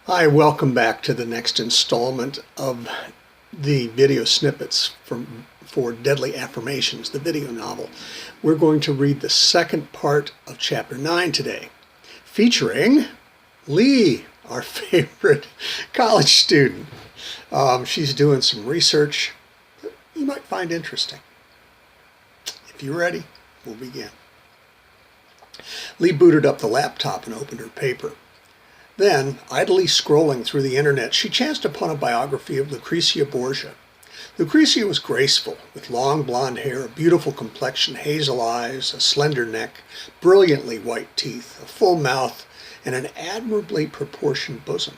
Hi, welcome back to the next installment of the video snippets for Deadly Affirmations, the video novel. We're going to read the second part of Chapter 9 today, featuring Lee, our favorite college student. She's doing some research that you might find interesting. If you're ready, we'll begin. Lee booted up the laptop and opened her paper. Then, idly scrolling through the internet, she chanced upon a biography of Lucrezia Borgia. Lucrezia was graceful, with long blonde hair, a beautiful complexion, hazel eyes, a slender neck, brilliantly white teeth, a full mouth, and an admirably proportioned bosom.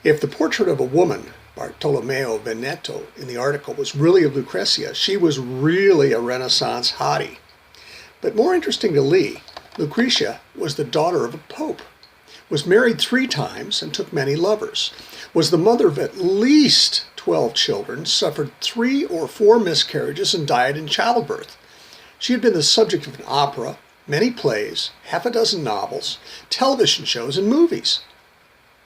If the portrait of a woman, Bartolomeo Veneto, in the article was really of Lucrezia, she was really a Renaissance hottie. But more interesting to Lee, Lucrezia was the daughter of a pope, was married 3 times and took many lovers, was the mother of at least 12 children, suffered 3 or 4 miscarriages, and died in childbirth. She had been the subject of an opera, many plays, half a dozen novels, television shows, and movies.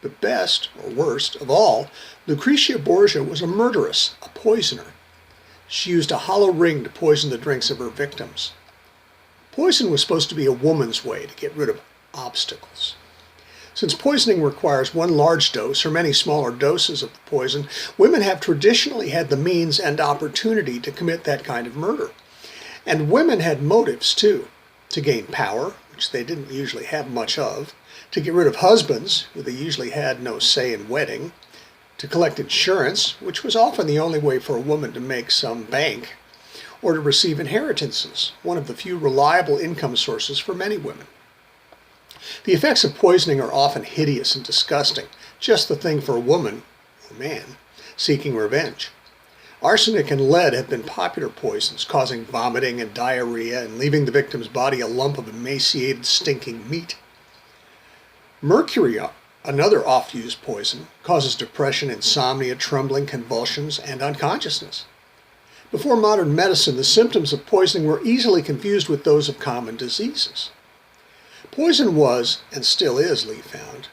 But best, or worst, of all, Lucrezia Borgia was a murderess, a poisoner. She used a hollow ring to poison the drinks of her victims. Poison was supposed to be a woman's way to get rid of obstacles. Since poisoning requires one large dose or many smaller doses of the poison, women have traditionally had the means and opportunity to commit that kind of murder. And women had motives too, to gain power, which they didn't usually have much of, to get rid of husbands, who they usually had no say in wedding, to collect insurance, which was often the only way for a woman to make some bank, or to receive inheritances, one of the few reliable income sources for many women. The effects of poisoning are often hideous and disgusting, just the thing for a woman, or man, seeking revenge. Arsenic and lead have been popular poisons, causing vomiting and diarrhea and leaving the victim's body a lump of emaciated, stinking meat. Mercury, another oft-used poison, causes depression, insomnia, trembling, convulsions, and unconsciousness. Before modern medicine, the symptoms of poisoning were easily confused with those of common diseases. Poison was, and still is, Lee found,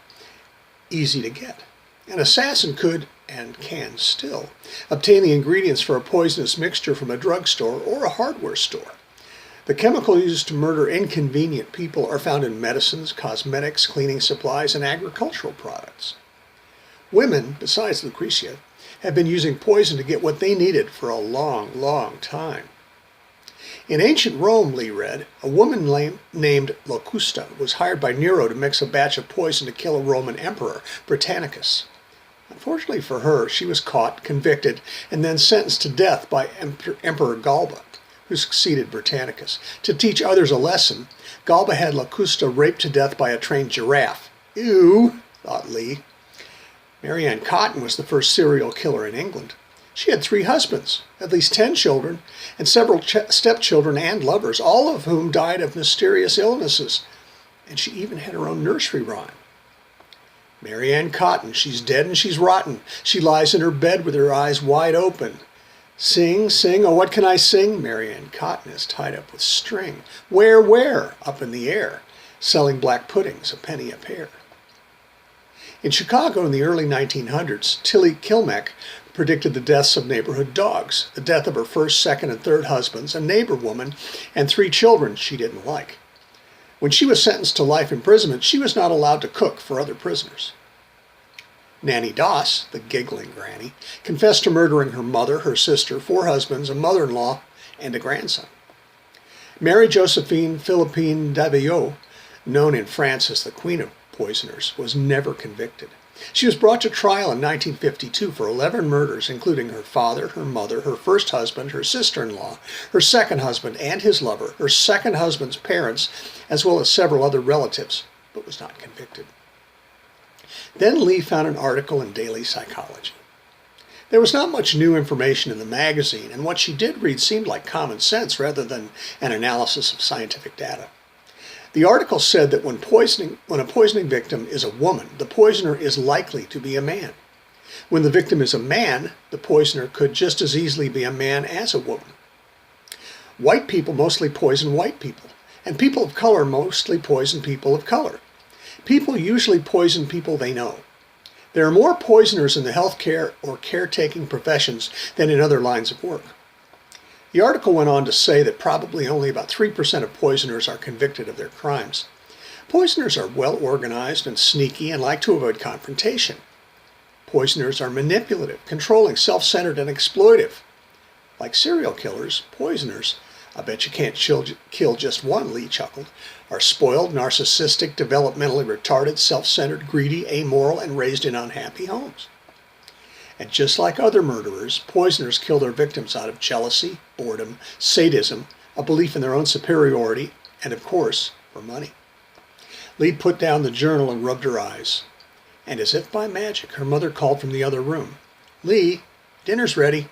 easy to get. An assassin could, and can still, obtain the ingredients for a poisonous mixture from a drugstore or a hardware store. The chemicals used to murder inconvenient people are found in medicines, cosmetics, cleaning supplies, and agricultural products. Women, besides Lucrezia, have been using poison to get what they needed for a long, long time. In ancient Rome, Lee read, a woman named Locusta was hired by Nero to mix a batch of poison to kill a Roman emperor, Britannicus. Unfortunately for her, she was caught, convicted, and then sentenced to death by Emperor Galba, who succeeded Britannicus. To teach others a lesson, Galba had Locusta raped to death by a trained giraffe. Ew, thought Lee. Mary Ann Cotton was the first serial killer in England. She had 3 husbands, at least 10 children, and several stepchildren and lovers, all of whom died of mysterious illnesses. And she even had her own nursery rhyme. Mary Ann Cotton, she's dead and she's rotten. She lies in her bed with her eyes wide open. Sing, sing, oh what can I sing? Mary Ann Cotton is tied up with string. Where? Up in the air, selling black puddings, a penny a pair. In Chicago in the early 1900s, Tilly Kilmeck predicted the deaths of neighborhood dogs, the death of her first, second, and third husbands, a neighbor woman, and 3 children she didn't like. When she was sentenced to life imprisonment, she was not allowed to cook for other prisoners. Nanny Doss, the giggling granny, confessed to murdering her mother, her sister, 4 husbands, a mother-in-law, and a grandson. Mary Josephine Philippine Davillot, known in France as the Queen of Poisoners, was never convicted. She was brought to trial in 1952 for 11 murders, including her father, her mother, her first husband, her sister-in-law, her second husband and his lover, her second husband's parents, as well as several other relatives, but was not convicted. Then Lee found an article in Daily Psychology. There was not much new information in the magazine, and what she did read seemed like common sense rather than an analysis of scientific data. The article said that when a poisoning victim is a woman, the poisoner is likely to be a man. When the victim is a man, the poisoner could just as easily be a man as a woman. White people mostly poison white people, and people of color mostly poison people of color. People usually poison people they know. There are more poisoners in the healthcare or caretaking professions than in other lines of work. The article went on to say that probably only about 3% of poisoners are convicted of their crimes. Poisoners are well organized and sneaky and like to avoid confrontation. Poisoners are manipulative, controlling, self-centered, and exploitive. Like serial killers, poisoners, I bet you can't kill just one, Lee chuckled, are spoiled, narcissistic, developmentally retarded, self-centered, greedy, amoral, and raised in unhappy homes. And just like other murderers, poisoners kill their victims out of jealousy, boredom, sadism, a belief in their own superiority, and of course, for money. Lee put down the journal and rubbed her eyes. And as if by magic, her mother called from the other room. "Lee, dinner's ready."